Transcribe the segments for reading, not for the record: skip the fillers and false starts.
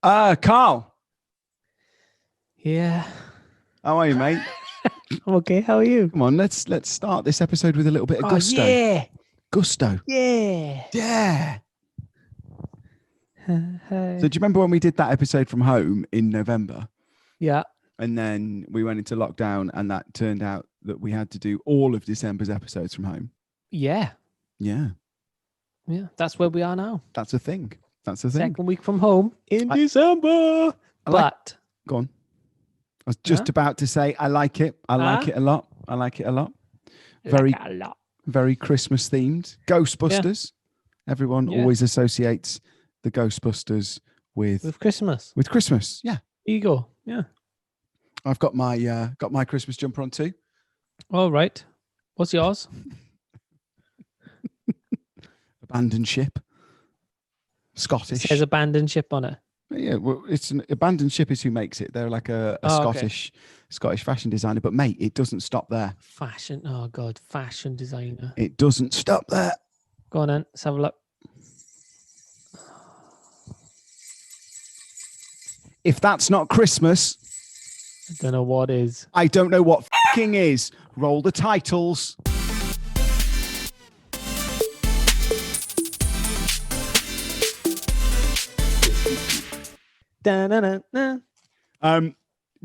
Karl. Yeah. How are you, mate? I'm okay. How are you? Come on, let's start this episode with a little bit of gusto. Yeah. Gusto. Yeah. Yeah. Hey. So do you remember when we did that episode from home in November? Yeah. And then we went into lockdown and that turned out that we had to do all of December's episodes from home. Yeah. Yeah. Yeah. That's where we are now. That's a thing. That's a thing. Second week from home in December. Go on. I was just about to say, I like it. I like it a lot. I like it a lot. Very Christmas themed. Ghostbusters. Yeah. Everyone always associates the Ghostbusters with Christmas. With Christmas. Yeah. Here you go. Yeah. I've got my Christmas jumper on too. All right. What's yours? Abandoned ship. Scottish. It says abandoned ship on it. Yeah, well, it's an abandoned ship is who makes it. They're like a Scottish fashion designer. But mate, it doesn't stop there. Fashion. Oh God, fashion designer. It doesn't stop there. Go on then. Let's have a look. If that's not Christmas, I don't know what is. I don't know what fucking is. Roll the titles.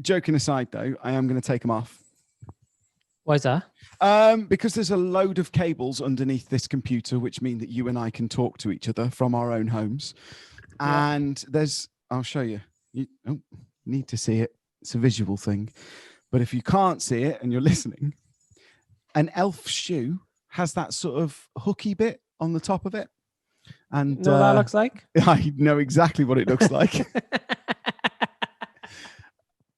Joking aside, though, I am going to take them off. Why is that? Because there's a load of cables underneath this computer, which mean that you and I can talk to each other from our own homes. Yeah. And I'll show you. You don't need to see it. It's a visual thing. But if you can't see it and you're listening, an elf shoe has that sort of hooky bit on the top of it. And you know what that looks like? I know exactly what it looks like.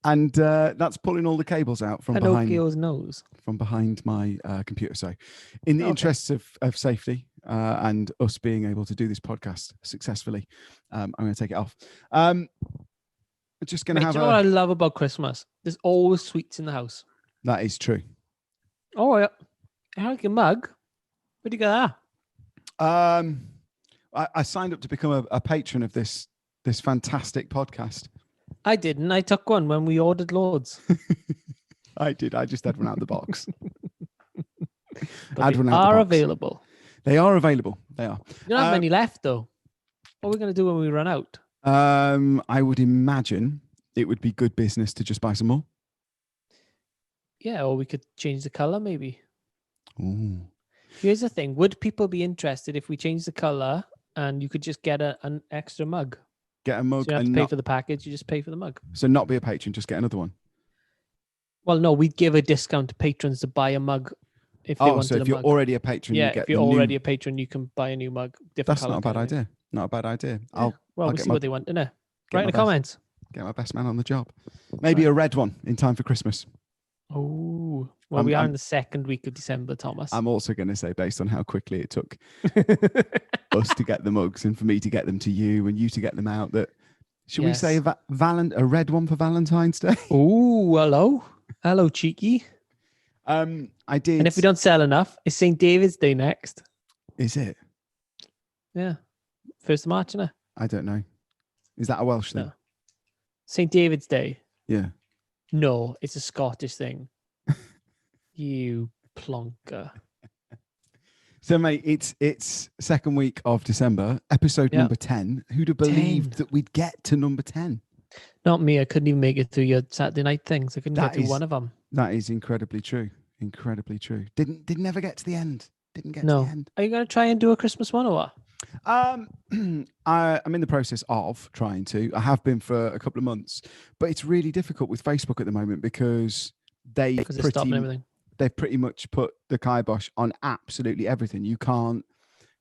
And that's pulling all the cables out from Pinocchio's nose. From behind my computer. So in the interests of safety and us being able to do this podcast successfully, I'm going to take it off. Just going to have. You know what I love about Christmas? There's always sweets in the house. That is true. Oh, yeah. I like a mug. Where'd you get that? I signed up to become a patron of this fantastic podcast. I didn't. I took one when we ordered loads. I did. I just had one out of the box. But they are available. They are available. They are. You don't have many left, though. What are we going to do when we run out? I would imagine it would be good business to just buy some more. Yeah, or we could change the color, maybe. Ooh. Here's the thing. Would people be interested if we change the color and you could just get an extra mug? Get a mug. So you don't have to pay for the package. You just pay for the mug. So not be a patron, just get another one. Well, no, we'd give a discount to patrons to buy a mug if they wanted a mug. So if you're already a patron, you get if you're already a patron, you can buy a new mug. That's not a bad idea. Not a bad idea. Yeah. We'll see what they want, innit? Write in the comments. Get my best man on the job. Maybe a red one in time for Christmas. Oh, well, we are in the second week of December, Thomas. I'm also going to say, based on how quickly it took us to get the mugs and for me to get them to you and you to get them out, that should we say a red one for Valentine's Day? Oh, hello, cheeky. I did. And if we don't sell enough, it's St. David's Day next. Is it? Yeah. 1st of March, isn't it? I don't know. Is that a Welsh thing? No. St. David's Day. Yeah. No, it's a Scottish thing. You plonker. So, mate, it's second week of December, episode number 10. Who'd have believed that we'd get to number 10? Not me. I couldn't even make it through your Saturday night things. I couldn't get through one of them. That is incredibly true. Incredibly true. Didn't never get to the end. Didn't get to the end. Are you going to try and do a Christmas one or what? I'm in the process of trying to. I have been for a couple of months, but it's really difficult with Facebook at the moment because they've pretty much put the kibosh on absolutely everything. You can't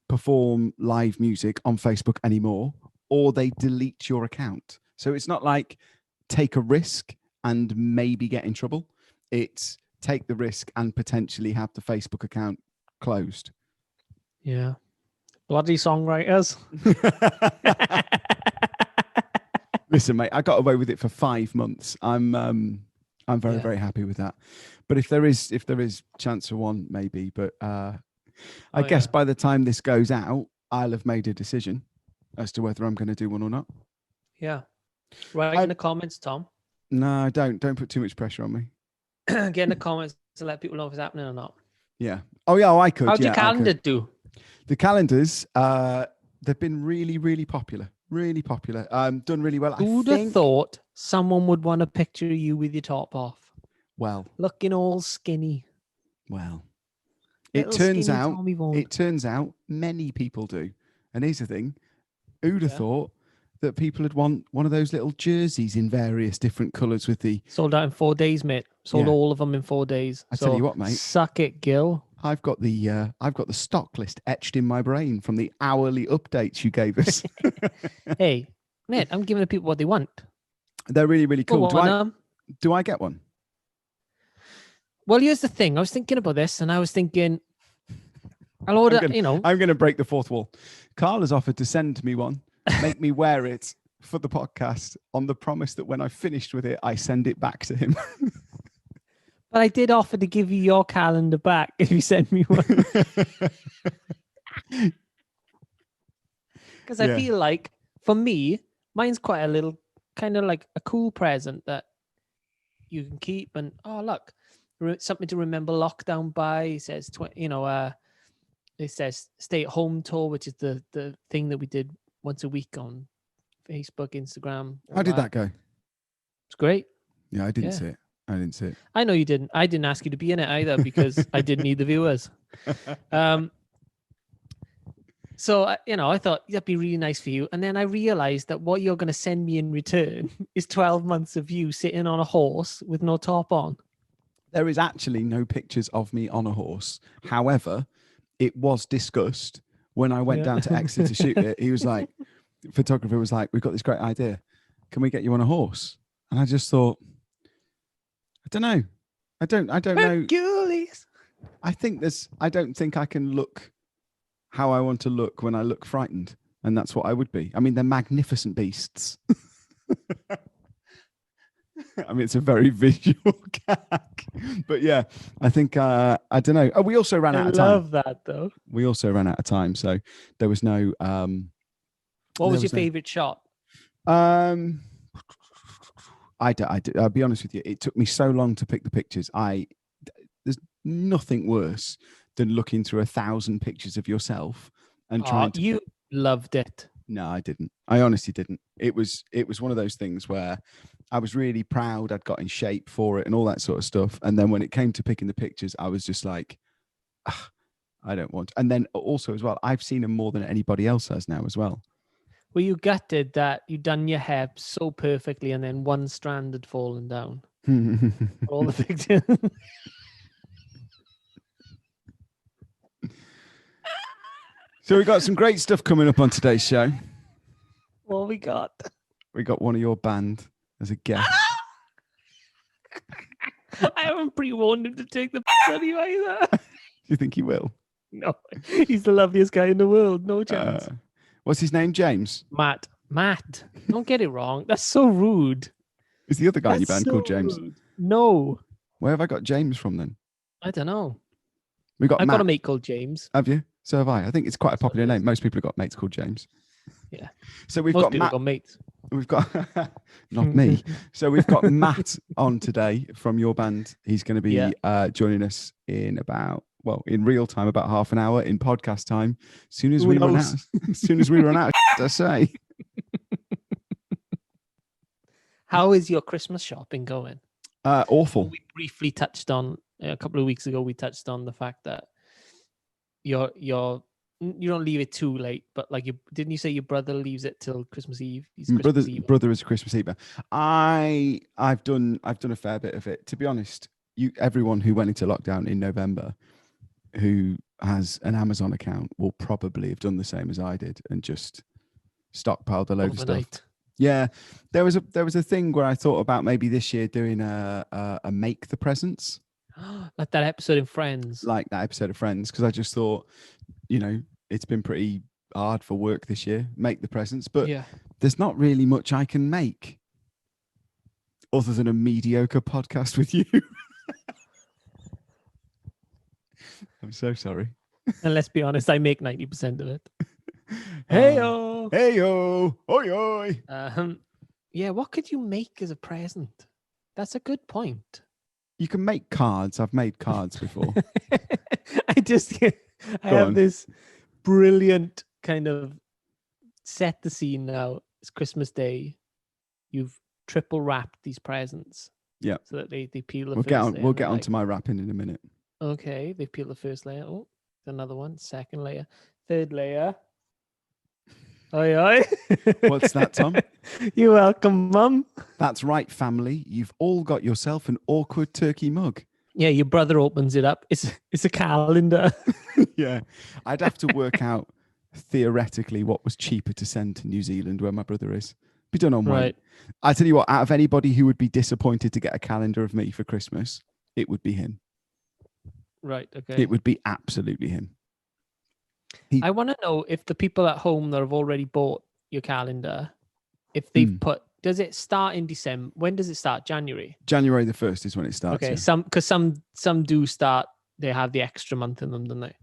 perform live music on Facebook anymore, or they delete your account. So it's not like take a risk and maybe get in trouble. It's take the risk and potentially have the Facebook account closed. Yeah. Bloody songwriters. Listen, mate, I got away with it for 5 months. I'm very, very happy with that. But if there is chance for one, maybe. But I guess by the time this goes out, I'll have made a decision as to whether I'm going to do one or not. Yeah. Write in the comments, Tom. No, don't put too much pressure on me. Get in the comments to let people know if it's happening or not. Yeah. Oh yeah, I could. How'd your calendar do? The calendars, they've been really, really popular. Really popular. Done really well. Who'd have thought someone would want to picture you with your top off? Well, looking all skinny. Well, it turns out many people do. And here's the thing: who'd have thought that people would want one of those little jerseys in various different colours with the sold out in 4 days, mate. Sold all of them in 4 days. I tell you what, mate. Suck it, Gil. I've got the stock list etched in my brain from the hourly updates you gave us. Hey, mate, I'm giving the people what they want. They're really, really cool. Do I get one? Well, here's the thing. I was thinking about this, and I was thinking, I'll order. I'm going to break the fourth wall. Karl has offered to send me one, make me wear it for the podcast, on the promise that when I finished with it, I send it back to him. But I did offer to give you your calendar back if you send me one. Because I feel like, for me, mine's quite a little, kind of like a cool present that you can keep. And, look, something to remember lockdown by. It says, it says stay at home tour, which is the thing that we did once a week on Facebook, Instagram. How did that go? It's great. Yeah, I didn't see it. I know you didn't. I didn't ask you to be in it either because I didn't need the viewers. So, I thought that'd be really nice for you. And then I realized that what you're going to send me in return is 12 months of you sitting on a horse with no top on. There is actually no pictures of me on a horse. However, it was discussed when I went down to Exeter to shoot it. He was like, the photographer was like, we've got this great idea. Can we get you on a horse? And I just thought, I don't know. I don't know. I don't think I can look how I want to look when I look frightened. And that's what I would be. I mean, they're magnificent beasts. I mean, it's a very visual gag. But yeah, I think, I don't know. Oh, we also ran out of time. I love that, though. We also ran out of time. So there was no... what was your favorite shot? I'll be honest with you. It took me so long to pick the pictures. There's nothing worse than looking through 1,000 pictures of yourself and trying to... You loved it. No, I didn't. I honestly didn't. It was one of those things where I was really proud I'd got in shape for it and all that sort of stuff. And then when it came to picking the pictures, I was just like, I don't want to. And then also as well, I've seen them more than anybody else has now as well. Were you gutted that you done your hair so perfectly and then one strand had fallen down? All the pictures. So we got some great stuff coming up on today's show. What we got? We got one of your band as a guest. I haven't pre-warned him to take the out of you either. Do you think he will? No, he's the loveliest guy in the world. No chance. What's his name? James? Matt. Don't get it wrong. That's so rude. Is the other guy in your band called James? Rude. No. Where have I got James from then? I don't know. I've got a mate called James. Have you? So have I. I think it's quite a popular name. Most people have got mates called James. Yeah. So we've Most got people Matt. got mates. We've got not me. So we've got Matt on today from your band. He's going to be joining us in real time, about half an hour. In podcast time, as soon as we run out, I say. How is your Christmas shopping going? Awful. We briefly touched on a couple of weeks ago. We touched on the fact that you don't leave it too late, but didn't you say your brother leaves it till Christmas Eve? Brother is a Christmas Eve. I've done a fair bit of it. To be honest, everyone who went into lockdown in November, who has an Amazon account, will probably have done the same as I did and just stockpiled a load of stuff. Yeah, there was a thing where I thought about maybe this year doing a make the presents. Like that episode of Friends. Because I just thought, it's been pretty hard for work this year, make the presents, but there's not really much I can make other than a mediocre podcast with you. I'm so sorry. And let's be honest, I make 90% of it. Hey-o! Hey-o! Oi-oi! Yeah, what could you make as a present? That's a good point. You can make cards. I've made cards before. I have this brilliant kind of set the scene now. It's Christmas Day. You've triple wrapped these presents. Yeah. So that they peel the we'll first layer. We'll get onto my wrapping in a minute. Okay, they've peeled the first layer. Oh, another one. Second layer. Third layer. Oi, oi. What's that, Tom? You're welcome, Mum. That's right, family. You've all got yourself an awkward turkey mug. Yeah, your brother opens it up. It's a calendar. Yeah. I'd have to work out theoretically what was cheaper to send to New Zealand where my brother is. Be done on weight. Right. I tell you what, out of anybody who would be disappointed to get a calendar of me for Christmas, it would be him. Right, okay. It would be absolutely him. I want to know if the people at home that have already bought your calendar, if they've does it start in December? When does it start? January? January the 1st is when it starts. Okay, yeah. because some do start, they have the extra month in them, don't they?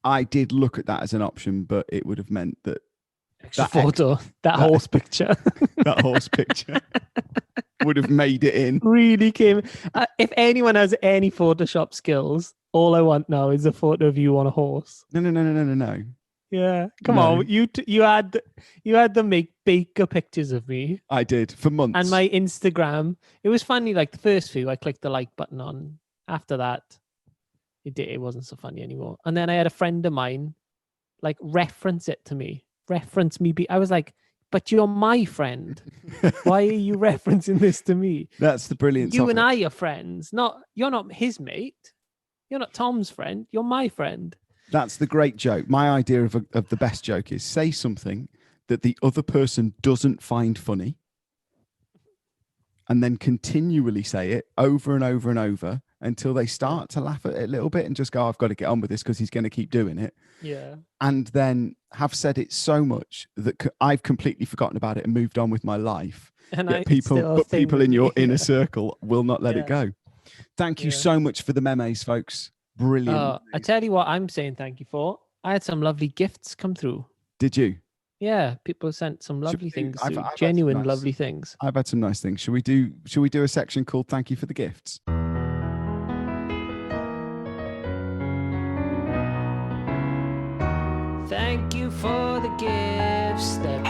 I did look at that as an option, but it would have meant that extra photo, that horse picture. That horse picture would have made it in. Really came. If anyone has any Photoshop skills, all I want now is a photo of you on a horse. No. Yeah, come on. You had them make baker pictures of me. I did for months. And my Instagram. It was funny. Like the first few, I clicked the like button on. After that, it wasn't so funny anymore. And then I had a friend of mine, like reference it to me. Reference me. I was like, but you're my friend. Why are you referencing this to me? That's the brilliance. You and I are friends. You're not his mate. You're not Tom's friend. You're my friend. That's the great joke. My idea of the best joke is say something that the other person doesn't find funny and then continually say it over and over and over until they start to laugh at it a little bit and just go, I've got to get on with this because he's going to keep doing it. Yeah. And then have said it so much that I've completely forgotten about it and moved on with my life. And people in your inner circle will not let it go. Thank you so much for the memes, folks. Brilliant. I tell you what I'm saying thank you for. I had some lovely gifts come through. Did you? Yeah, people sent some lovely things. I've genuine lovely things. I've had some nice things. Should we do a section called Thank You for the Gifts? Thank you for the gifts that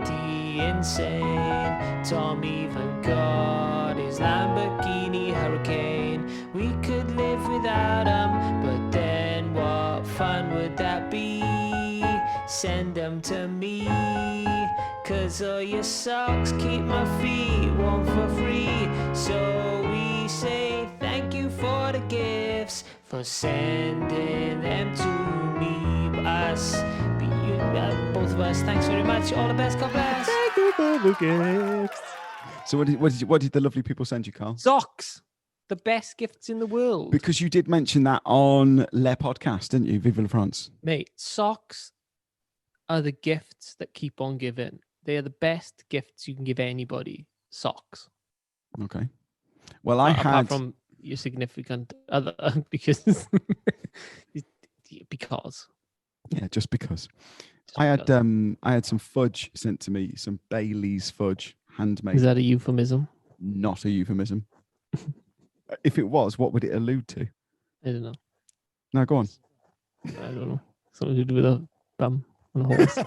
the insane Tom even got his Lamborghini Hurricane. We could live without him, but then what fun would that be? Send them to me, 'cause all your socks keep my feet warm for free. So we say thank you for the gifts, for sending them to me. Us, both of us, thanks very much. All the best, God bless. Thank you for the gifts. So what did the lovely people send you, Carl? Socks. The best gifts in the world. Because you did mention that on Le Podcast, didn't you? Vive la France. Mate, socks are the gifts that keep on giving. They are the best gifts you can give anybody. Socks. Okay. Well, apart from your significant other, because Yeah, just because. I had some fudge sent to me, some Bailey's fudge, handmade. Is that a euphemism? Not a euphemism. If it was, what would it allude to? I don't know. No, go on. I don't know. Something to do with a bum on a horse.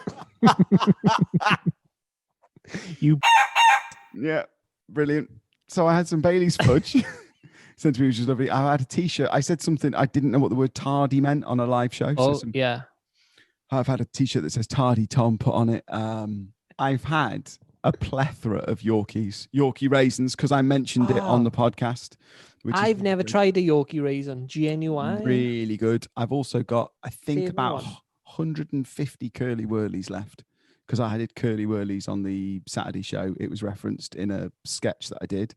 Yeah, brilliant. So I had some Bailey's fudge sent to me, which was lovely. I had a T-shirt. I said something, I didn't know what the word tardy meant on a live show. Yeah. I've had a T-shirt that says Tardy Tom put on it. I've had a plethora of Yorkie raisins, because I mentioned it on the podcast. I've never tried a Yorkie raisin. Genuine. Really good. I've also got, I think, about 150 curly whirlies left, because I did curly whirlies on the Saturday show. It was referenced in a sketch that I did.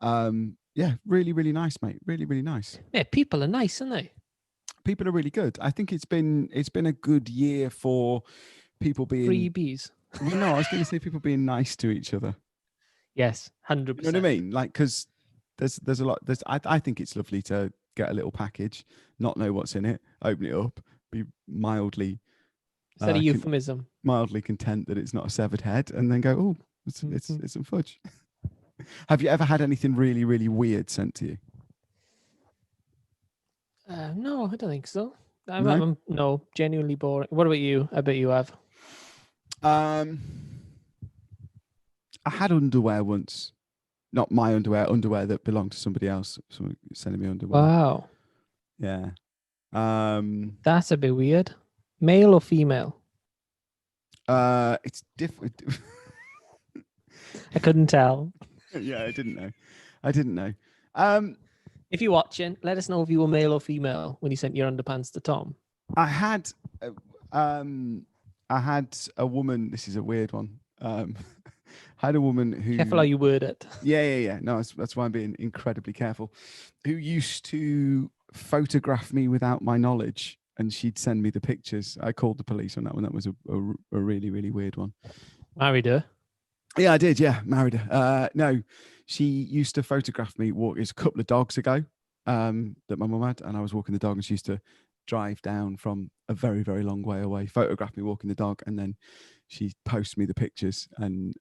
Yeah, really, really nice, mate. Really, really nice. Yeah, people are nice, aren't they? People are really good. I think it's been a good year for people being freebies. Well, no, I was going to say people being nice to each other. Yes, 100%. You know what I mean? Like, because there's a lot. I think it's lovely to get a little package, not know what's in it, open it up, be mildly. Is that a euphemism? Mildly content that it's not a severed head, and then go, oh, It's some fudge. Have you ever had anything really, really weird sent to you? No, I don't think so. No? Genuinely boring. What about you? I bet you have. I had underwear once. Not my underwear that belonged to somebody else. Someone sending me underwear. Wow. Yeah. That's a bit weird. Male or female? It's different. I couldn't tell. Yeah, I didn't know. If you're watching, let us know if you were male or female when you sent your underpants to Tom. I had a woman. This is a weird one. Had a woman who. Careful how you word it. Yeah. No, that's why I'm being incredibly careful. Who used to photograph me without my knowledge, and she'd send me the pictures. I called the police on that one. That was a really, really weird one. Married her? Yeah, I did. Yeah, married her. No, she used to photograph me. It was a couple of dogs ago that my mum had, and I was walking the dog, and she used to drive down from a very, very long way away, photograph me walking the dog, and then she posts me the pictures. And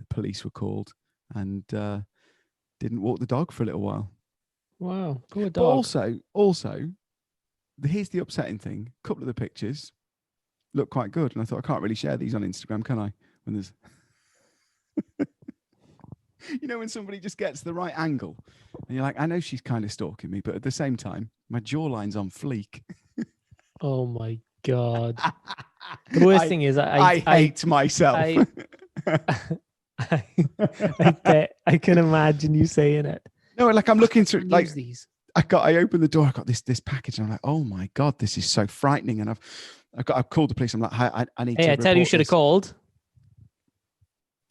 police were called and didn't walk the dog for a little while. Wow, poor dog. But also, here's the upsetting thing: a couple of the pictures look quite good, and I thought I can't really share these on Instagram, can I? When there's when somebody just gets the right angle and you're like, I know she's kind of stalking me, but at the same time, my jawline's on fleek. Oh my God. The worst thing is I hate myself. I can imagine you saying it. No, like I'm looking through like these. I opened the door, I got this package, and I'm like, oh my God, this is so frightening. And I've called the police. I'm like, I need to. Hey, I tell you should have called.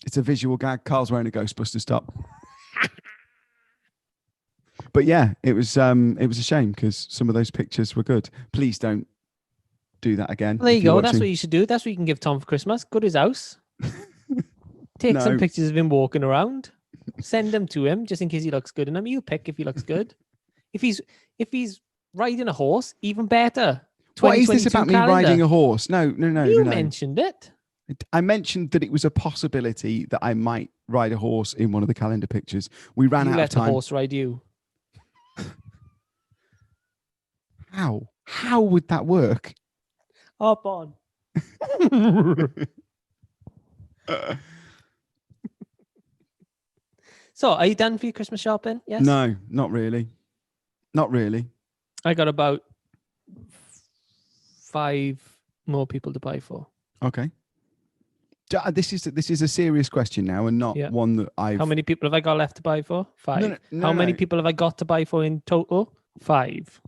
It's a visual gag. Karl's wearing a Ghostbusters top. But yeah, it was a shame because some of those pictures were good. Please don't do that again. Well, there you go. That's what you should do. That's what you can give Tom for Christmas. Go to his house. Take some pictures of him walking around. Send them to him just in case he looks good in them. You pick if he looks good. If he's riding a horse, even better. What is this about calendar? Me riding a horse? No. You mentioned it. I mentioned that it was a possibility that I might ride a horse in one of the calendar pictures. We ran out of time. Let the horse ride you. How? How would that work? Hop on. So, are you done for your Christmas shopping? Yes? No, not really. Not really. I got about 5 more people to buy for. Okay. This is a serious question now, and not one that I've. How many people have I got left to buy for? 5. How many people have I got to buy for in total? 5.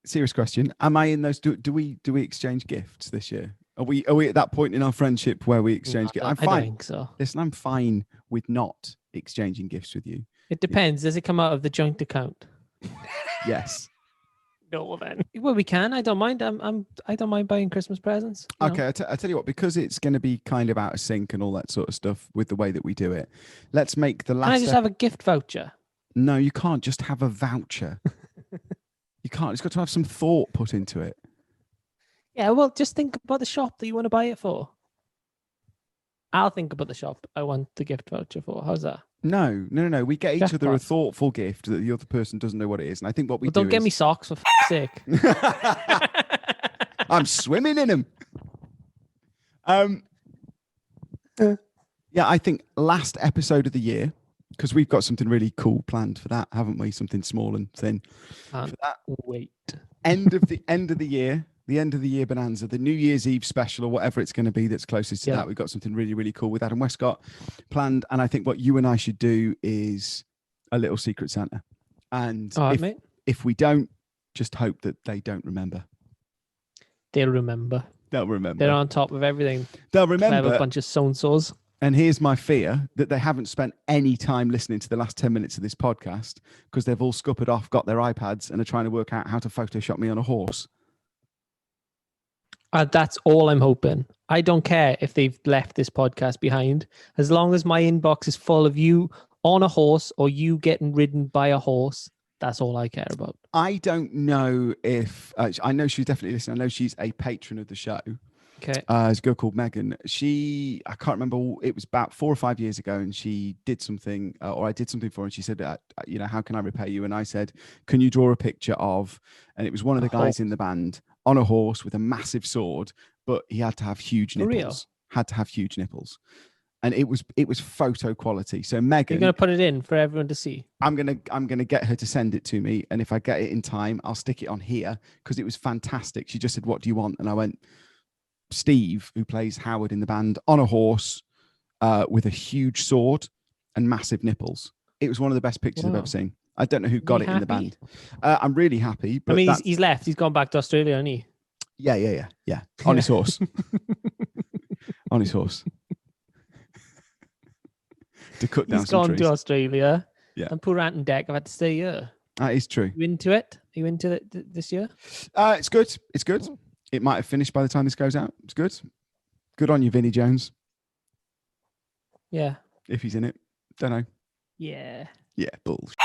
Serious question. Am I in those? Do we exchange gifts this year? Are we at that point in our friendship where we exchange gifts? I'm fine. I don't think so. Listen, I'm fine with not exchanging gifts with you. It depends. Does it come out of the joint account? Yes. No, then. Well, we can. I don't mind. I don't mind buying Christmas presents. Okay, I tell you what, because it's going to be kind of out of sync and all that sort of stuff with the way that we do it. Let's make the last. Can I just have a gift voucher? No, you can't just have a voucher. You can't. It's got to have some thought put into it. Yeah, well, just think about the shop that you want to buy it for. I'll think about the shop I want the gift voucher for. How's that? No. We get each other a thoughtful gift that the other person doesn't know what it is. And I think what we do don't get me socks for sake. I'm swimming in them. Yeah, I think last episode of the year, because we've got something really cool planned for that, haven't we? Something small and thin. For that. Wait. End of the year. The end of the year bonanza, the New Year's Eve special, or whatever it's going to be that's closest to that. We've got something really, really cool with Adam Westcott planned. And I think what you and I should do is a little Secret Santa. And if we don't, just hope that they don't remember. They'll remember. They're on top of everything. They'll remember. They have a bunch of so-and-sos. And here's my fear, that they haven't spent any time listening to the last 10 minutes of this podcast because they've all scuppered off, got their iPads, and are trying to work out how to Photoshop me on a horse. That's all I'm hoping. I don't care if they've left this podcast behind. As long as my inbox is full of you on a horse or you getting ridden by a horse, that's all I care about. I don't know if... I know she's definitely listening. I know she's a patron of the show. Okay. There's a girl called Megan. I can't remember. It was about 4 or 5 years ago, and she did something, or I did something for her. And she said, how can I repay you? And I said, can you draw a picture of? And it was one of the guys in the band on a horse with a massive sword, but he had to have huge nipples. Real? Had to have huge nipples, and it was photo quality. So Megan, you're gonna put it in for everyone to see. I'm gonna get her to send it to me, and if I get it in time, I'll stick it on here because it was fantastic. She just said, "What do you want?" And I went, Steve, who plays Howard in the band, on a horse with a huge sword and massive nipples. It was one of the best pictures I've ever seen. I don't know who got it in the band. I'm really happy. But I mean, he's left. He's gone back to Australia, hasn't he? Yeah. On his horse. On his horse. To cut down some trees. He's gone to Australia. Yeah. And poor Ant and Dec have had to stay here. That is true. You into it? Are you into it this year? It's good. It's good. It might have finished by the time this goes out. It's good. Good on you, Vinnie Jones. Yeah. If he's in it. Don't know. Yeah. Yeah, bullshit.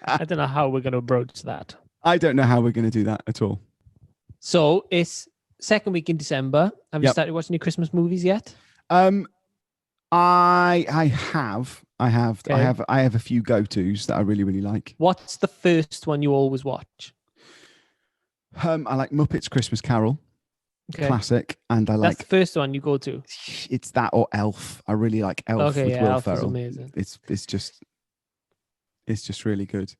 I don't know how we're going to approach that. I don't know how we're going to do that at all. So it's second week in December. Have you started watching any Christmas movies yet? I have a few go-tos that I really, really like. What's the first one you always watch? I like Muppets Christmas Carol. Classic, and I like. That's the first one you go to. It's that or Elf. I really like Elf with Will Elf Ferrell. is amazing. It's just really good.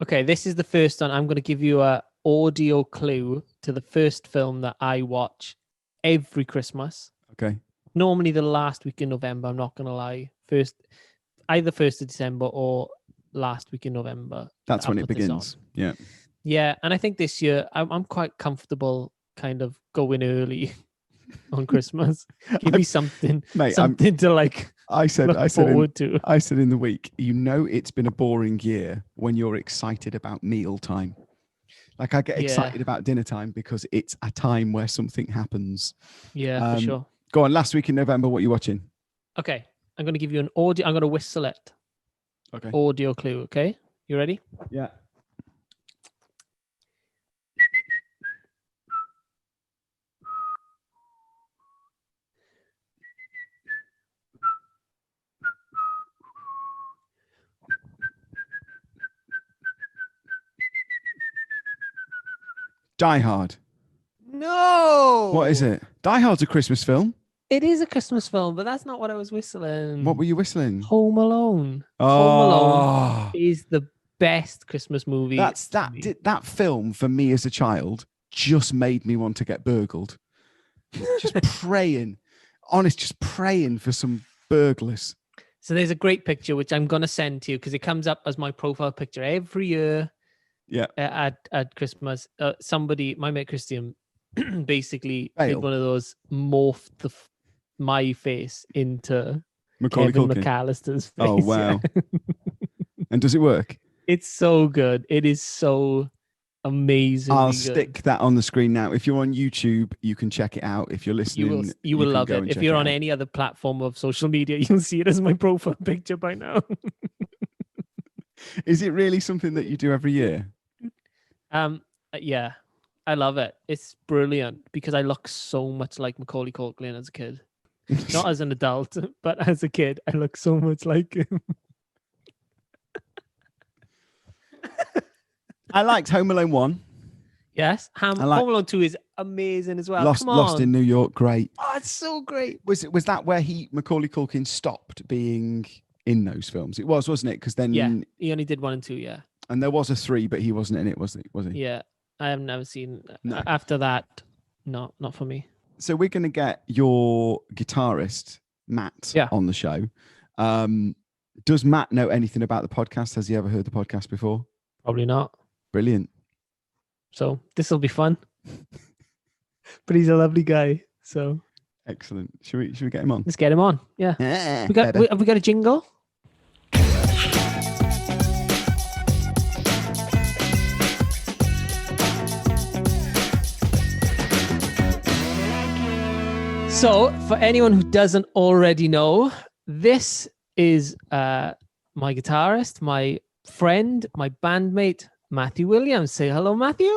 Okay, this is the first one. I'm going to give you a audio clue to the first film that I watch every Christmas. Okay. Normally the last week in November. I'm not going to lie. Either 1st of December or last week in November. That's when it begins. Yeah. Yeah, and I think this year I'm quite comfortable kind of going early on Christmas. Give me something, mate, something to like. I said in the week, it's been a boring year when you're excited about meal time. Like I get excited about dinner time because it's a time where something happens. Yeah, for sure. Go on, last week in November, what are you watching? Okay, I'm going to give you an audio. I'm going to whistle it. Okay. Audio clue. Okay, you ready? Yeah. Die Hard. No. What is it? Die Hard's a Christmas film. It is a Christmas film, but that's not what I was whistling. What were you whistling? Home Alone. Oh. Home Alone is the best Christmas movie. That film for me as a child just made me want to get burgled. Just praying for some burglars. So there's a great picture which I'm gonna send to you because it comes up as my profile picture every year. Yeah. At Christmas, my mate Christian basically did one of those morphed my face into Macaulay Kevin Culkin. McAllister's face. Oh wow! Yeah. And does it work? It's so good. It is so amazing. I'll stick that on the screen now. If you're on YouTube, you can check it out. If you're listening, you will love it. If you're on any other platform of social media, you'll see it as my profile picture by now. Is it really something that you do every year? Yeah, I love it. It's brilliant because I look so much like Macaulay Culkin as a kid. Not as an adult, but as a kid, I look so much like him. I liked Home Alone 1. Yes. Home Alone 2 is amazing as well. Lost in New York, great. Oh, it's so great. Was that where Macaulay Culkin stopped being in those films? It was, wasn't it? Because then he only did 1 and 2, yeah. And there was a 3, but he wasn't in it, was he? Yeah. I have never seen after that. No, not for me. So we're going to get your guitarist, Matt, on the show. Does Matt know anything about the podcast? Has he ever heard the podcast before? Probably not. Brilliant. So this will be fun. But he's a lovely guy. So excellent. Should we get him on? Let's get him on. Yeah. Have we got a jingle? So, for anyone who doesn't already know, this is my guitarist, my friend, my bandmate, Matthew Williams. Say hello, Matthew.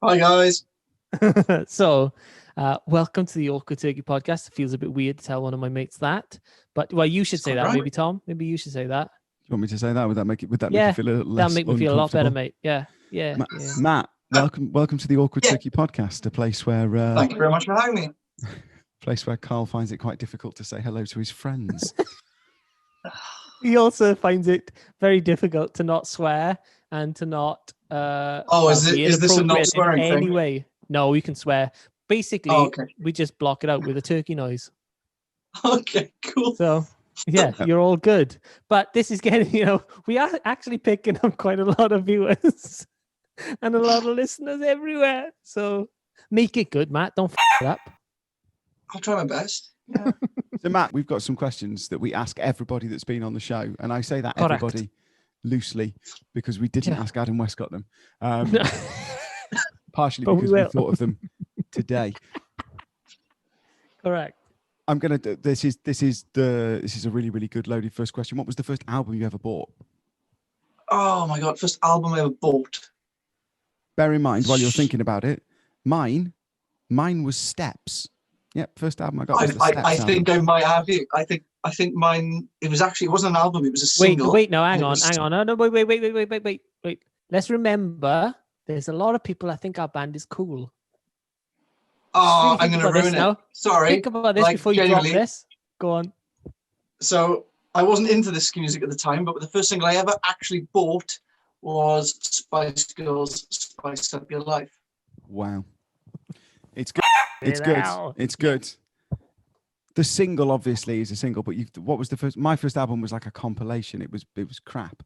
Hi, guys. So, welcome to the Awkward Turkey podcast. It feels a bit weird to tell one of my mates that, but you should say that. Right. Maybe Tom. Maybe you should say that. You want me to say that? Would that make you feel a little less? That'll make me feel a lot better, mate. Yeah. Matt, welcome to the Awkward Turkey podcast, a place where. Thank you very much for having me. Place where Karl finds it quite difficult to say hello to his friends. He also finds it very difficult to not swear and to not. Is this a not swearing thing? Anyway, no, you can swear. Basically, we just block it out with a turkey noise. Okay, cool. So, yeah, you're all good. But this is getting, we are actually picking up quite a lot of viewers and a lot of listeners everywhere. So make it good, Matt. Don't f it up. I'll try my best. Yeah. So, Matt, we've got some questions that we ask everybody that's been on the show. And I say that everybody loosely because we didn't ask Adam Westcott them. Partially because we thought of them today. Correct. I'm gonna. This is a really, really good loaded first question. What was the first album you ever bought? Oh my god, first album I ever bought. Bear in mind while you're thinking about it, mine was Steps. Yep, first album I got was the Steps I think I might have you. I think mine. It wasn't an album. It was a single. Wait. No, hang on. No, wait. Let's remember. There's a lot of people. I think our band is cool. Oh, I'm going to ruin it. Now. Sorry. Think about this before you drop this. Go on. So I wasn't into this music at the time, but the first single I ever actually bought was Spice Girls' "Spice Up Your Life." Wow, it's good. It's good. It's good. The single obviously is a single, but what was the first? My first album was like a compilation. It was crap.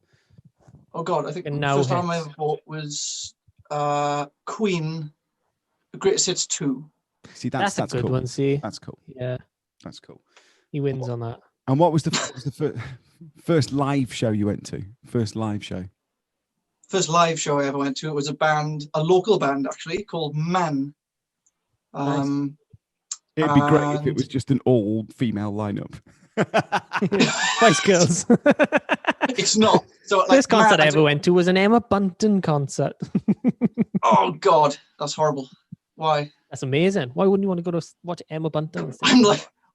Oh God, I think the first album I ever bought was Queen, The Greatest Hits 2. See, that's a good cool. one. See, that's cool. Yeah, that's cool. He wins on that. And what was the first live show you went to? First live show I ever went to. It was a local band actually called Man. Nice. It'd be great if it was just an all-female lineup. Spice Girls. It's not. So first concert I ever went to was an Emma Bunton concert. Oh God, that's horrible. Why? That's amazing. Why wouldn't you want to go to watch Emma Bunton?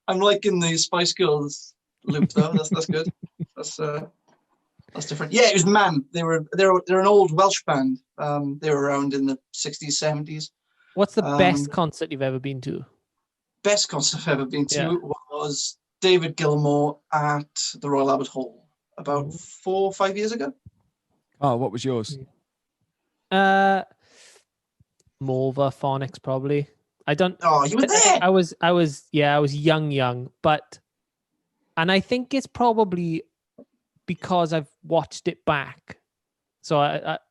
I'm like in the Spice Girls loop though. That's good. That's different. Yeah, it was Man. They're an old Welsh band. They were around in the 60s, 70s. What's the best concert you've ever been to? Best concert I've ever been to was David Gilmour at the Royal Albert Hall about 4 or 5 years ago. Oh, what was yours? Morva Phonics probably. I don't. Oh, you were there. I was young, but, and I think it's probably because I've watched it back. So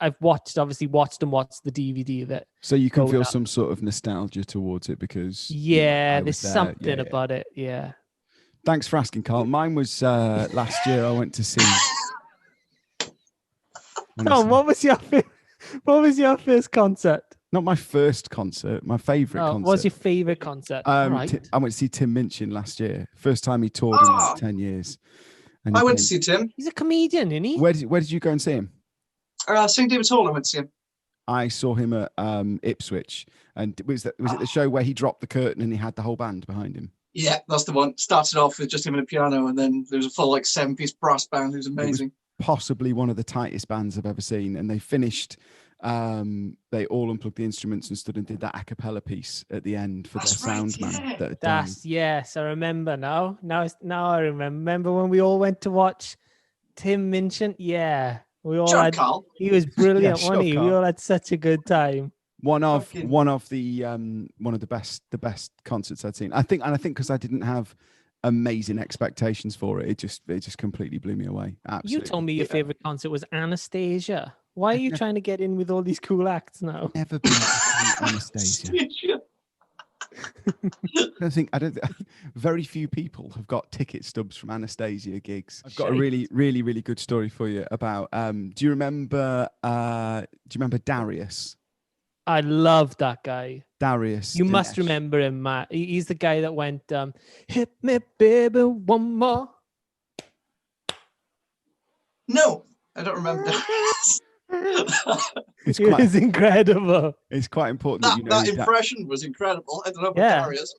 I've watched the DVD of it. So you can feel some sort of nostalgia towards it because there's something about it. Yeah. Thanks for asking, Karl. Mine was last year. I went to see. Tom, what was your first concert? Not my first concert. My favorite concert. What was your favorite concert? Right. I went to see Tim Minchin last year. First time he toured in like 10 years. And I went to see Tim. He's a comedian, isn't he? Where did you go and see him? St. David's Hall. I went to see him. I saw him at Ipswich, and was it the show where he dropped the curtain and he had the whole band behind him? Yeah, that's the one. Started off with just him and a piano, and then there was a full 7-piece brass band. It was amazing. Possibly one of the tightest bands I've ever seen, and they finished. They all unplugged the instruments and stood and did that a cappella piece at the end for their sound man. Yes, I remember now. Now I remember when we all went to watch Tim Minchin. Yeah. We all he was brilliant, wasn't he? We all had such a good time. One of the best concerts I'd seen. I think because I didn't have amazing expectations for it. It just completely blew me away. Absolutely. You told me your favorite concert was Anastasia. Why are you trying to get in with all these cool acts now? Never been to Anastasia. I don't think very few people have got ticket stubs from Anastasia gigs. I've got a really, really, really good story for you about do you remember Darius? I love that guy. Darius. You must remember him, Matt. He's the guy that went hit me baby one more. No, I don't remember. It's It is incredible. It's quite important that you know that impression was incredible. I don't know about Darius.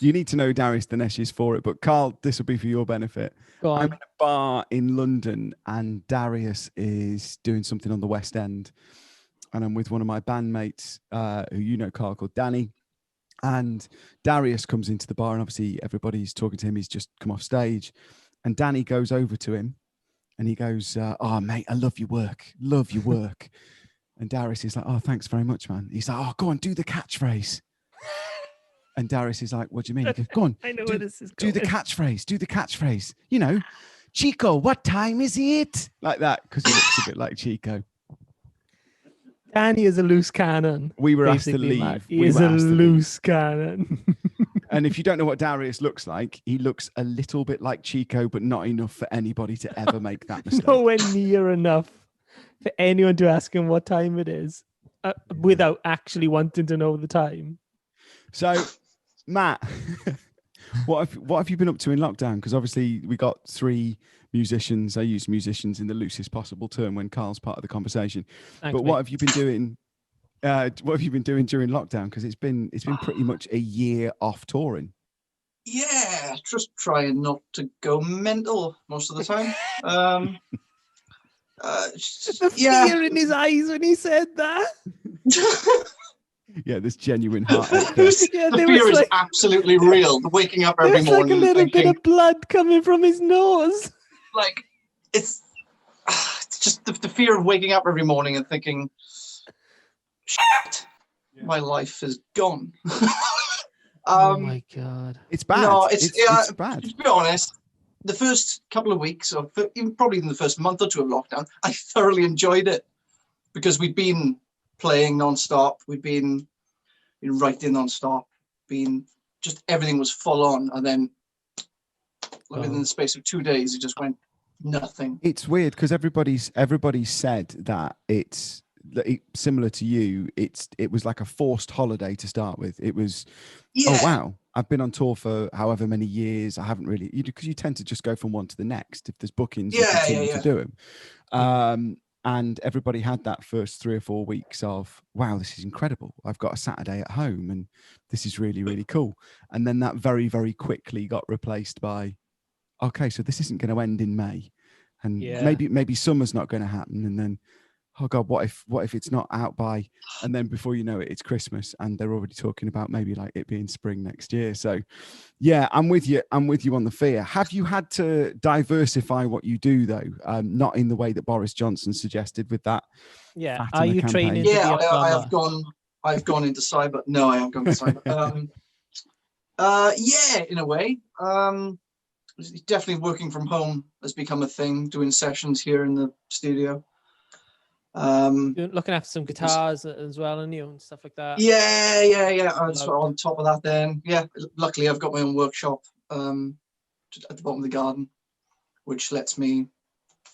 You need to know Darius Dinesh is for it, but Karl, this will be for your benefit. Go on. I'm in a bar in London, and Darius is doing something on the West End, and I'm with one of my bandmates, who you know, Karl, called Danny. And Darius comes into the bar, and obviously everybody's talking to him. He's just come off stage, and Danny goes over to him, and he goes, "Oh, mate, I love your work. Love your work." And Darius is like, "Oh, thanks very much, man." He's like, "Oh, go on, do the catchphrase." And Darius is like, "What do you mean?" He goes, "Go on, I know where this is do going. the catchphrase. Do the catchphrase. You know, Chico, what time is it?" Like that, because he looks a bit like Chico. Danny is a loose cannon. We were asked to basically, leave. Matt. He We is were a asked to leave. loose cannon. And if you don't know what Darius looks like, he looks a little bit like Chico, but not enough for anybody to ever make that mistake. Nowhere near enough for anyone to ask him what time it is without actually wanting to know the time. So, Matt, what have you been up to in lockdown? Because obviously we got 3 musicians. I use musicians in the loosest possible term when Karl's part of the conversation. Thanks, But mate. what have you been doing? What have you been doing during lockdown? Because it's been pretty much a year off touring. Yeah, just trying not to go mental most of the time. The fear in his eyes when he said that. Yeah, there's genuine heartache. Yeah, the there fear was is like, absolutely real. The waking up every there's like a morning little and thinking, bit of blood coming from his nose. like, it's just the fear of waking up every morning and thinking, shit, my life is gone. Oh my God. It's bad. No, it's bad. To be honest, the first couple of weeks, or even probably in the first month or two of lockdown, I thoroughly enjoyed it because we'd been playing non-stop, we'd been writing non-stop, just everything was full on, and then within the space of 2 days, it just went nothing. It's weird because everybody said that it's similar to you. It was like a forced holiday to start with. It was, oh wow, I've been on tour for however many years. I haven't really, because you tend to just go from one to the next. If there's bookings, you continue to do them. And everybody had that first 3 or 4 weeks of, wow, this is incredible. I've got a Saturday at home and this is really, really cool. And then that very, very quickly got replaced by, okay, so this isn't going to end in May. And maybe summer's not going to happen. And then, oh God, what if it's not out by, and then before you know it, it's Christmas and they're already talking about maybe like it being spring next year. So yeah, I'm with you on the fear. Have you had to diversify what you do though? Not in the way that Boris Johnson suggested with that. Yeah. Fatima Are you campaign. training? Yeah, I've gone into cyber. No, I haven't gone into cyber. Yeah, in a way. Definitely working from home has become a thing, doing sessions here in the studio. Looking after some guitars as well, and stuff like that. Yeah. I'm sort of on top of that then. Yeah, luckily I've got my own workshop at the bottom of the garden, which lets me,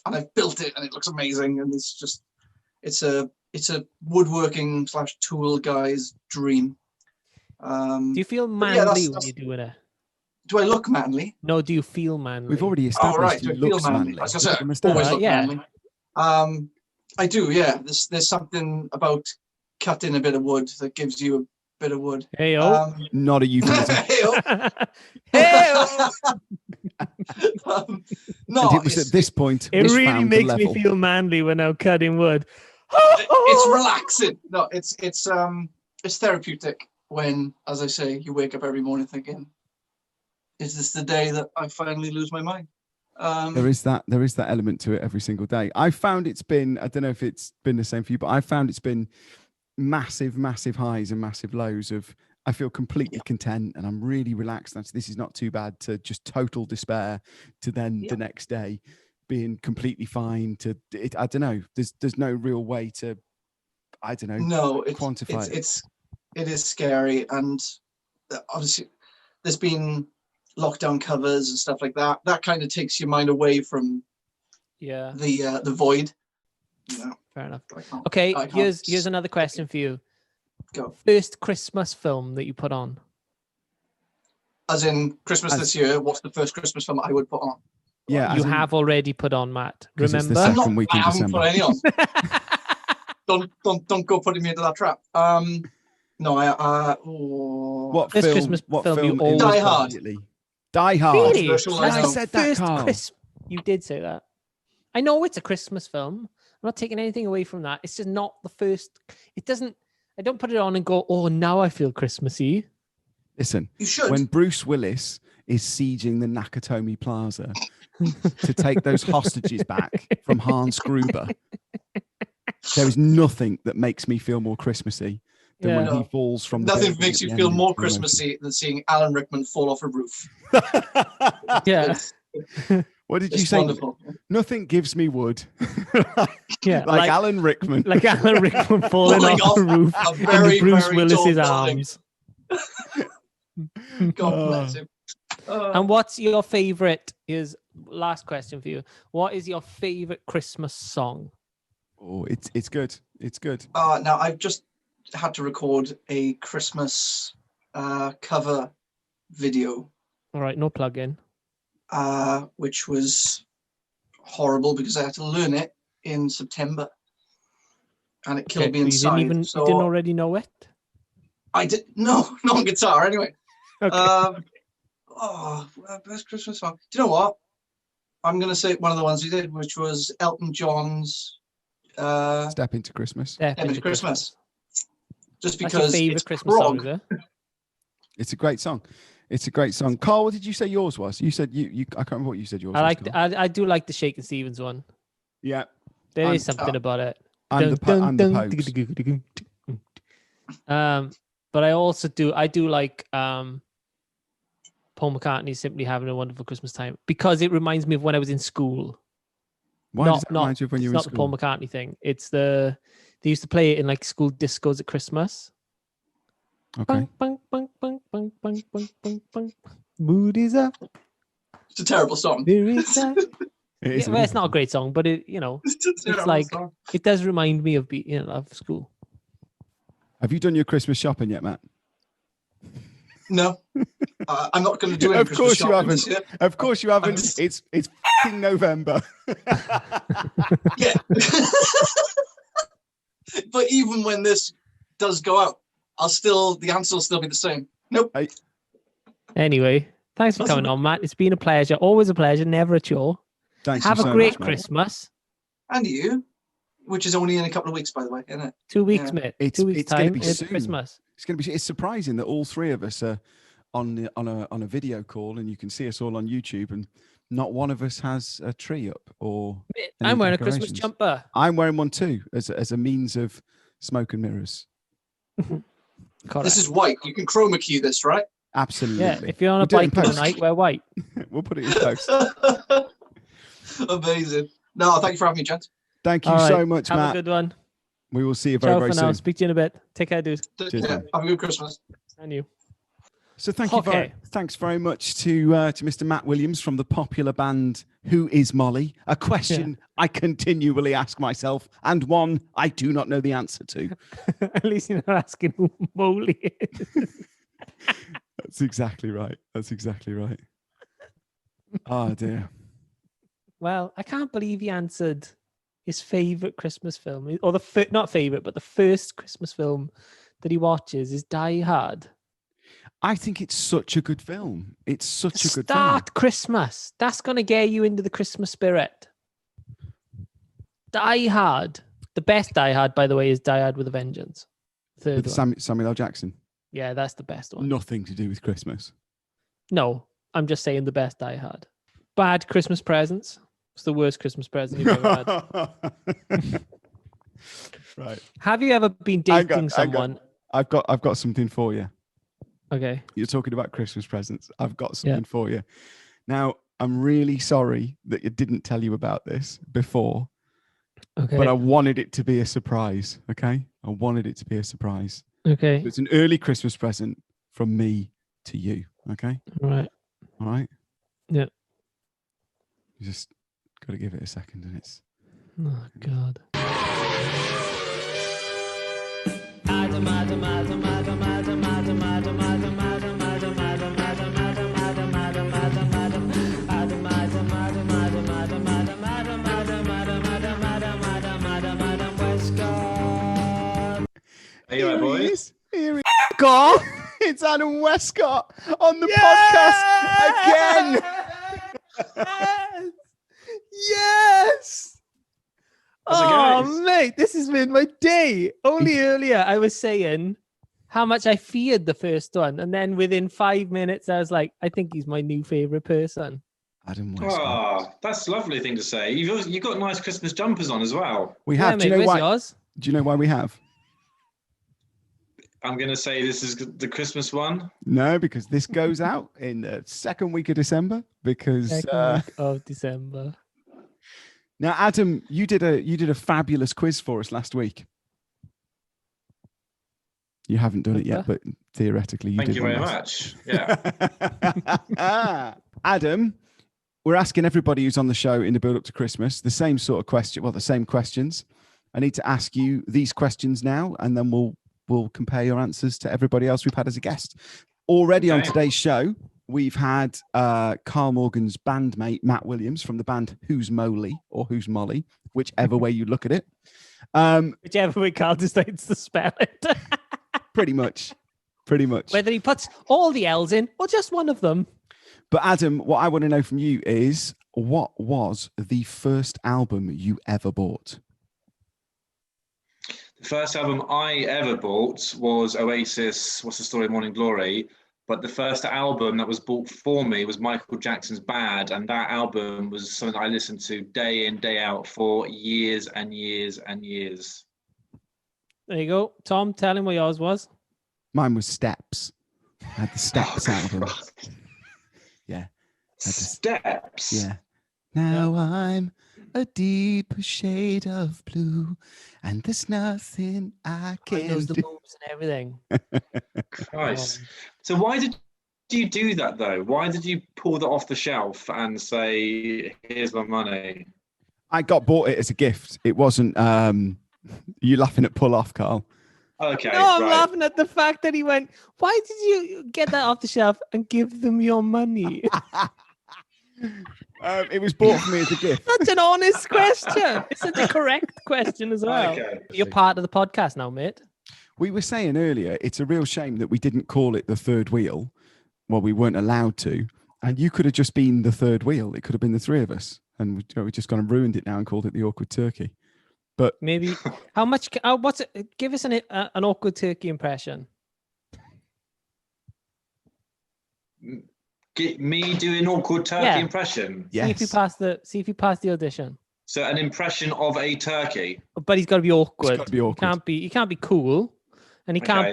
and I've built it and it looks amazing, and it's a woodworking / tool guy's dream. Do you feel manly when you're doing it? Do I look manly? No, do you feel manly? We've already established do I he feel looks manly? manly. I was gonna say, always look manly. I do, yeah. There's something about cutting a bit of wood that gives you a bit of wood. Hey-o. Not a euphemism. Hey-o. No, and it was at this point. It really makes me feel manly when I'm cutting wood. It's relaxing. No, it's therapeutic when, as I say, you wake up every morning thinking, is this the day that I finally lose my mind? There is that element to it every single day. I found it's been, I don't know if it's been the same for you, but I found it's been massive highs and massive lows of, I feel completely content and I'm really relaxed. This is not too bad, to just total despair, to then the next day being completely fine, to it. I don't know. There's no real way to, I don't know. No, quantify it. It is scary, and obviously there's been lockdown covers and stuff like that. That kind of takes your mind away from the void. Fair enough. Okay, here's another question for you. Go. First Christmas film that you put on? As in Christmas this year, what's the first Christmas film I would put on? Yeah, you have already put on, Matt. Remember? It's the second week in I haven't December. put any on. don't go putting me into that trap. No, What This film? Christmas What film film? you always Die Hard. immediately? Die Hard. Really? Controversial, I I know. said that, Carl. You did say that. I know it's a Christmas film. I'm not taking anything away from that. It's just not the first. It doesn't. I don't put it on and go, oh, now I feel Christmassy. Listen, You should. when Bruce Willis is sieging the Nakatomi Plaza to take those hostages back from Hans Gruber, there is nothing that makes me feel more Christmassy than when he falls from the Nothing building makes at you the feel end more of the movie. Christmassy than seeing Alan Rickman fall off a roof. Yeah. What did you It's say? wonderful. Nothing gives me wood. Yeah, like Alan Rickman. Like Alan Rickman falling Falling off the off roof a into very, Bruce very Willis's tall building. arms. God bless him. And what's your favorite? Is last question for you. What is your favorite Christmas song? Oh, it's good. It's good. Now I've just had to record a Christmas cover video, All right, no plug-in. which was horrible because I had to learn it in September, and it killed me You inside. didn't even. So You didn't already know it. I did not on guitar anyway. Okay. Best Christmas song. Do you know what? I'm gonna say one of the ones he did, which was Elton John's Step into Christmas. Step Into Christmas. Just That's your because favorite it's Christmas song, prog. is it? It's a great song. It's a great song. Carl, what did you say yours was? You said you I can't remember what you said yours was. Carl. I do like the Shakin' Stevens one. Yeah. There I'm- is something about it. I'm the Pogues. But I also do like Paul McCartney's Simply Having a Wonderful Christmas Time because it reminds me of when I was in school. Why does that remind you of when you were in It's not the Paul school? McCartney thing. It's they used to play it in like school discos at Christmas. Okay. Bang, bang, bang, bang, bang, bang, bang, bang. Mood is up. It's a terrible song. There is that. It is Well, it's not a great song, but It's a terrible like song. it does remind me of of school. Have you done your Christmas shopping yet, Matt? No, I'm not going to do any Of Christmas course you shopping this haven't. year. Of course you haven't. just- It's f***ing November. Yeah. But even when this does go out, the answer will still be the same. Nope. Anyway, thanks for coming on, Matt. It's been a pleasure. Always a pleasure. Never a chore. Thanks. Have you a so great much, mate. Christmas. And you, which is only in a couple of weeks, by the way, isn't it? 2 weeks, Yeah. mate. It's- 2 weeks it's gonna time. be It's soon. Christmas. It's going to be. It's surprising that all three of us are on a video call, and you can see us all on YouTube, and not one of us has a tree up or. Mate, any I'm wearing a Christmas decorations. jumper. I'm wearing one too, as a means of smoke and mirrors. This is white. You can chroma key this, right? Absolutely. Yeah, if you're on a We'll do it in bike post. tonight, wear white. We'll put it in post. Amazing. No, thank you for having me, gents. Thank you All right, so much, Have Matt. a good one. We will see you very, Ciao very for soon. now. Speak to you in a bit. Take care, dude. Cheers, man. Have a good Christmas. And you. So thanks very much to Mr. Matt Williams from the popular band Who Is Molly? A question I continually ask myself, and one I do not know the answer to. At least you're not asking who Molly is. That's exactly right. That's exactly right. Oh dear. Well, I can't believe he answered his favorite Christmas film, or not favorite, but the first Christmas film that he watches is Die Hard. I think it's such a good film. It's such a good film. Start Christmas. That's going to get you into the Christmas spirit. Die Hard. The best Die Hard, by the way, is Die Hard with a Vengeance. Third With one. Samuel L. Jackson. Yeah, that's the best one. Nothing to do with Christmas. No, I'm just saying the best Die Hard. Bad Christmas presents. It's the worst Christmas present you've ever had. Right. Have you ever been dating someone? I've got something for you. Okay. You're talking about Christmas presents. I've got something for you. Now, I'm really sorry that it didn't tell you about this before, Okay. but I wanted it to be a surprise. Okay. I wanted it to be a surprise. Okay. It's an early Christmas present from me to you. Okay. Right. All right. Yeah. You just got to give it a second, and it's. Oh God. you right, boys? Here he is. It's Adam Westcott on the podcast again. Yes. How's it going? Oh, mate, this has made my day. Only earlier I was saying how much I feared the first one. And then within 5 minutes, I was like, I think he's my new favorite person. Adam Westcott. Oh, that's a lovely thing to say. You've got nice Christmas jumpers on as well. We have. Yeah, Do you mate, know where's why? yours? Do you know why we have? I'm going to say this is the Christmas one. No, because this goes out in the second week of December. Because Second week of December. now, Adam, you did a fabulous quiz for us last week. You haven't done it yet, but theoretically you Thank did. you very much. Yeah. Adam, we're asking everybody who's on the show in the build up to Christmas the same sort of question. Well, the same questions. I need to ask you these questions now, and then we'll compare your answers to everybody else we've had as a guest. Already on today's show, we've had Karl Morgan's bandmate, Matt Williams, from the band Who's Molly or Who's Molly, whichever way you look at it. Whichever way Karl decides to spell it. Pretty much. Whether he puts all the L's in or just one of them. But Adam, what I want to know from you is, what was the first album you ever bought? The first album I ever bought was Oasis, What's the Story of Morning Glory? But the first album that was bought for me was Michael Jackson's Bad, and that album was something I listened to day in, day out for years and years and years. There you go. Tom, tell him what yours was. Mine was Steps. I had the Steps album. God. Yeah. Steps. Yeah. Now I'm a deep shade of blue, and there's nothing I can knows the do. moves and everything. Christ. So why did you do that though? Why did you pull that off the shelf and say, "Here's my money"? I got it as a gift. It wasn't. You laughing at pull off, Karl? Okay. No, I'm right. laughing at the fact that he went, why did you get that off the shelf and give them your money? It was bought for me as a gift. That's an honest question. It's such a correct question as well. Okay. You're part of the podcast now, mate. We were saying earlier, it's a real shame that we didn't call it the third wheel. Well, we weren't allowed to. And you could have just been the third wheel. It could have been the three of us. And we just gone and ruined it now and called it the awkward turkey. But maybe how much? What's it? Give us an awkward turkey impression. Get me do an awkward turkey impression. Yes. See if you pass the audition. So an impression of a turkey. But he's got to be awkward. He's got to be awkward. He can't be cool, and he can't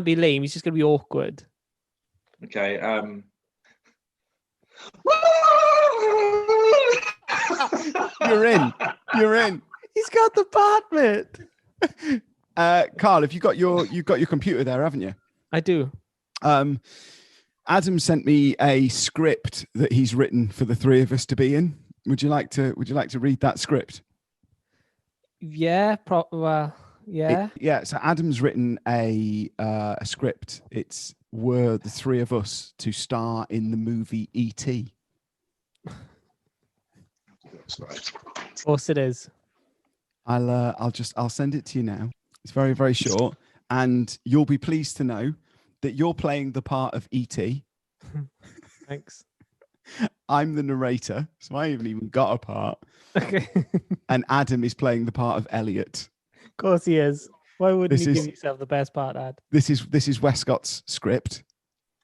be lame. He's just going to be awkward. Okay. You're in. He's got the part, mate. Karl, have you got your computer there, haven't you? I do. Adam sent me a script that he's written for the three of us to be in. Would you like to read that script? Yeah, yeah. So Adam's written a script. It's were the three of us to star in the movie E.T. Right. Of course it is. I'll send it to you now. It's very, very short, and you'll be pleased to know that you're playing the part of E.T. Thanks. I'm the narrator, so I haven't even got a part. Okay. And Adam is playing the part of Elliot. Of course he is. Why wouldn't you give yourself the best part, Ad? This is Westcott's script.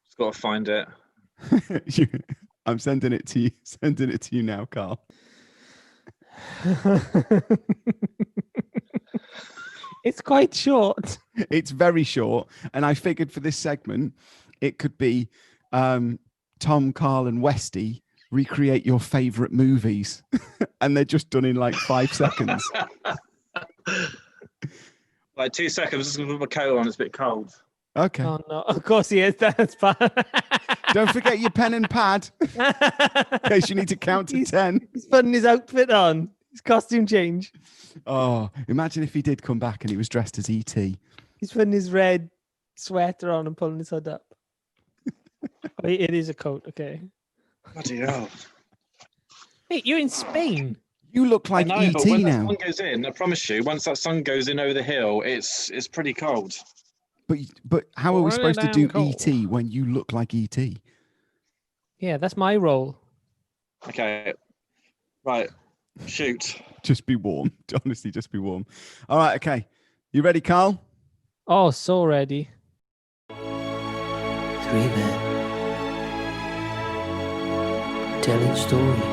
Just got to find it. I'm sending it to you. Sending it to you now, Karl. It's quite short. It's very short, and I figured for this segment, it could be Tom, Karl, and Westy recreate your favorite movies, and they're just done in like 5 seconds. Like 2 seconds. Just gonna put my coat on. It's a bit cold. Okay. Oh no! Of course he is. That's fine. Don't forget your pen and pad in case you need to count to 10. He's putting his outfit on. His costume change. Oh, imagine if he did come back and he was dressed as E.T. He's putting his red sweater on and pulling his hood up. It is a coat, okay. Bloody hell. Mate, you're in Spain. You look like I know, but E.T. when now. that sun goes in, I promise you, once that sun goes in over the hill, it's pretty cold. But how are we supposed to do E.T. when you look like E.T.? Yeah, that's my role. Okay. Right. Shoot. Just be warm. Honestly, just be warm. All right, okay. You ready, Karl? Oh, so ready. 3 men telling stories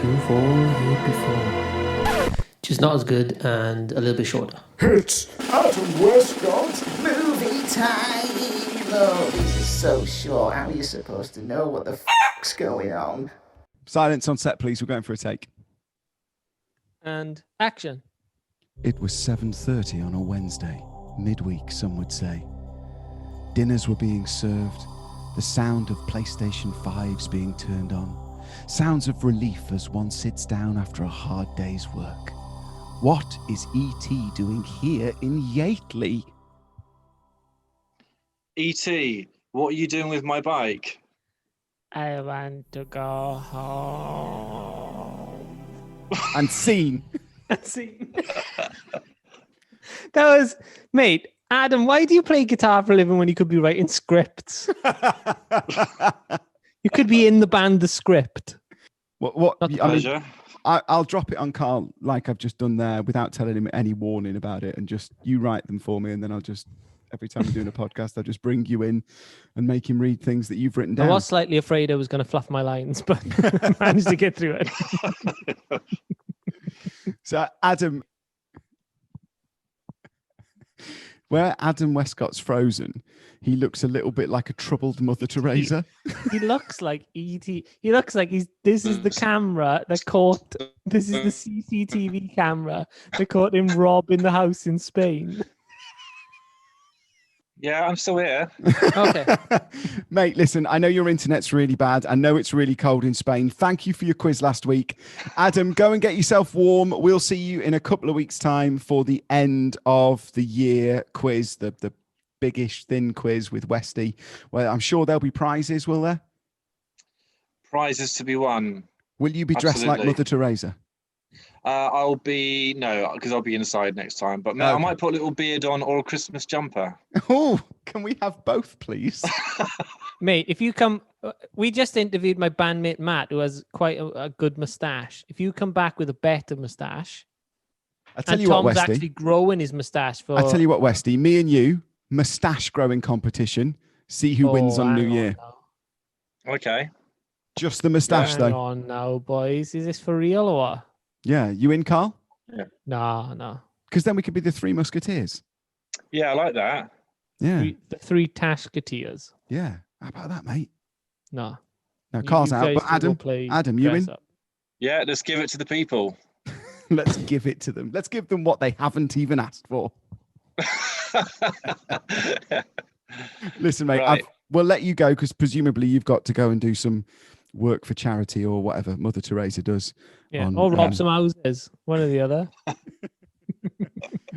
you've all heard before. Just not as good and a little bit shorter. It's Adam Westcott's movie time. Oh, this is so short. How are you supposed to know what the fuck's going on? Silence on set, please. We're going for a take. And action. It was 7:30 on a Wednesday, midweek, some would say. Dinners were being served, the sound of PlayStation 5s being turned on, sounds of relief as one sits down after a hard day's work. What is E.T. doing here in Yateley? E.T., what are you doing with my bike? I want to go home. And scene. See, that was, mate. Adam, why do you play guitar for a living when you could be writing scripts? You could be in the band The Script. What? Not the I mean, Pleasure. I'll drop it on Karl like I've just done there without telling him any warning about it, and just you write them for me, and then I'll just every time we're doing a podcast, I'll just bring you in and make him read things that you've written down. I was slightly afraid I was going to fluff my lines, but managed to get through it. So Adam, where Adam Westcott's frozen, he looks a little bit like a troubled Mother Teresa. He looks like E.T. He looks like this is the camera that caught, this is the CCTV camera that caught him robbing the house in Spain. Yeah, I'm still here. Okay. Mate, listen, I know your internet's really bad. I know it's really cold in Spain. Thank you for your quiz last week. Adam, go and get yourself warm. We'll see you in a couple of weeks' time for the end of the year quiz, the biggish, thin quiz with Westy. Well, I'm sure there'll be prizes, will there? Prizes to be won. Will you be dressed like Absolutely. Mother Teresa? I'll be, no, because I'll be inside next time. But I might put a little beard on or a Christmas jumper. Oh, can we have both, please? Mate, if you come, we just interviewed my bandmate Matt, who has quite a good moustache. If you come back with a better moustache, I tell and you Tom's what, Westy. actually growing his moustache for. I tell you what, Westy. Me and you, moustache growing competition. See who wins on New Year. Okay. Just the moustache, Hang though. on now, boys. Is this for real or what? Yeah, you in, Karl? No. Because then we could be the Three Musketeers. Yeah, I like that. Yeah, The three Tashketeers. yeah. How about that, mate? No. Now, Karl's out, but Adam, you in? Yeah, let's give it to the people. Let's give it to them. Let's give them what they haven't even asked for. Listen, mate, Right. we'll let you go because presumably you've got to go and do some work for charity or whatever Mother Teresa does. Yeah, on, or rob some houses. One or the other.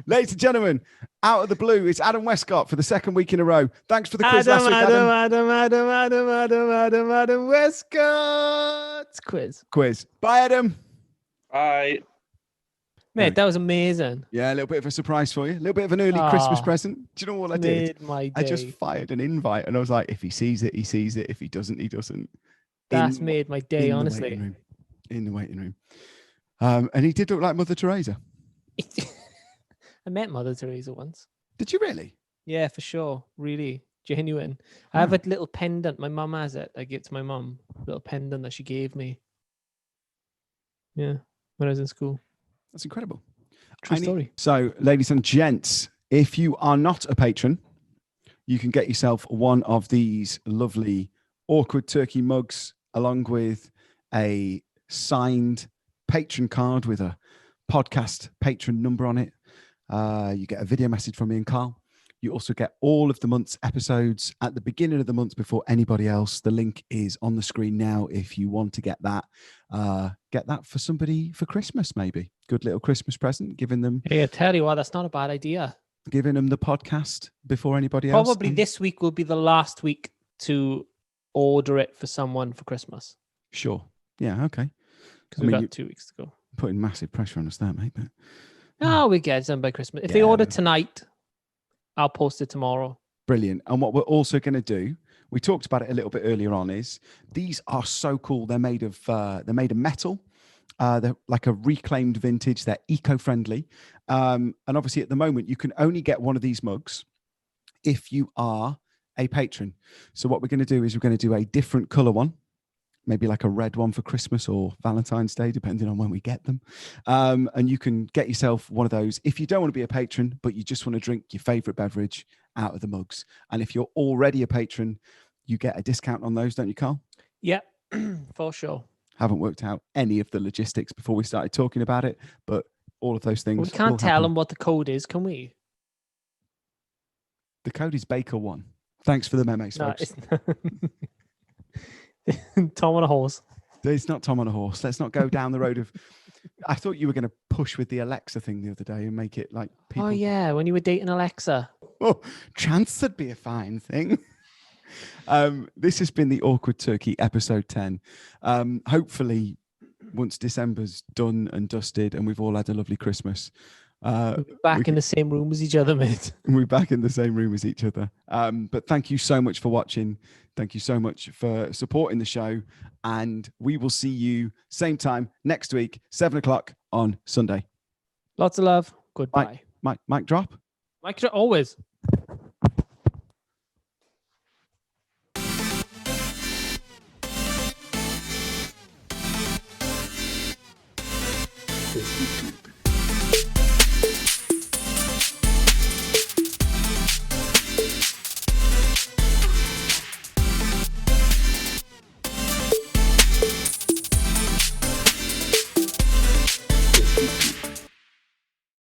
Ladies and gentlemen, out of the blue, it's Adam Westcott for the second week in a row. Thanks for the quiz last week, Adam Westcott's quiz. Bye, Adam. Bye. Mate, that was amazing. Yeah, a little bit of a surprise for you. A little bit of an early Christmas present. Do you know what I did? Made my day. I just fired an invite and I was like, if he sees it, he sees it. If he doesn't, he doesn't. That's made my day, honestly. In the waiting room. And he did look like Mother Teresa. I met Mother Teresa once. Did you really? Yeah, for sure. Really genuine. I have a little pendant. My mum has it. I give it to my mum. A little pendant that she gave me. Yeah, when I was in school. That's incredible. True story. So, ladies and gents, if you are not a patron, you can get yourself one of these lovely Awkward Turkey mugs along with a signed patron card with a podcast patron number on it. You get a video message from me and Karl. You also get all of the month's episodes at the beginning of the month before anybody else. The link is on the screen now if you want to get that. Get that for somebody for Christmas, maybe. Good little Christmas present, giving them. Hey, I tell you what, that's not a bad idea. Giving them the podcast before anybody else. Probably this week will be the last week to order it for someone for Christmas. Sure. Yeah, okay. Because we've got 2 weeks to go. Putting massive pressure on us there, mate. But no, we get it done by Christmas. If they order tonight, I'll post it tomorrow. Brilliant. And what we're also going to do, we talked about it a little bit earlier on, is these are so cool. They're made of metal. They're like a reclaimed vintage. They're eco-friendly. And obviously at the moment, you can only get one of these mugs if you are a patron. So what we're going to do is we're going to do a different color one, maybe like a red one for Christmas or Valentine's Day, depending on when we get them. And you can get yourself one of those if you don't want to be a patron, but you just want to drink your favorite beverage out of the mugs. And if you're already a patron, you get a discount on those, don't you, Karl? Yeah, for sure. Haven't worked out any of the logistics before we started talking about it, but all of those things. We can't tell them what the code is, can we? The code is Baker1. Thanks for the memos, folks. Tom on a horse. It's not Tom on a horse. Let's not go down the road of... I thought you were going to push with the Alexa thing the other day and make it like people... Oh, yeah, when you were dating Alexa. Oh, chance would be a fine thing. This has been the Awkward Turkey, episode 10. Hopefully, once December's done and dusted and we've all had a lovely Christmas... we'll be back in the same room as each other, mate. We're back in the same room as each other. But thank you so much for watching. Thank you so much for supporting the show. And we will see you same time next week, 7:00 on Sunday. Lots of love. Goodbye. Mic drop. Mic drop, always.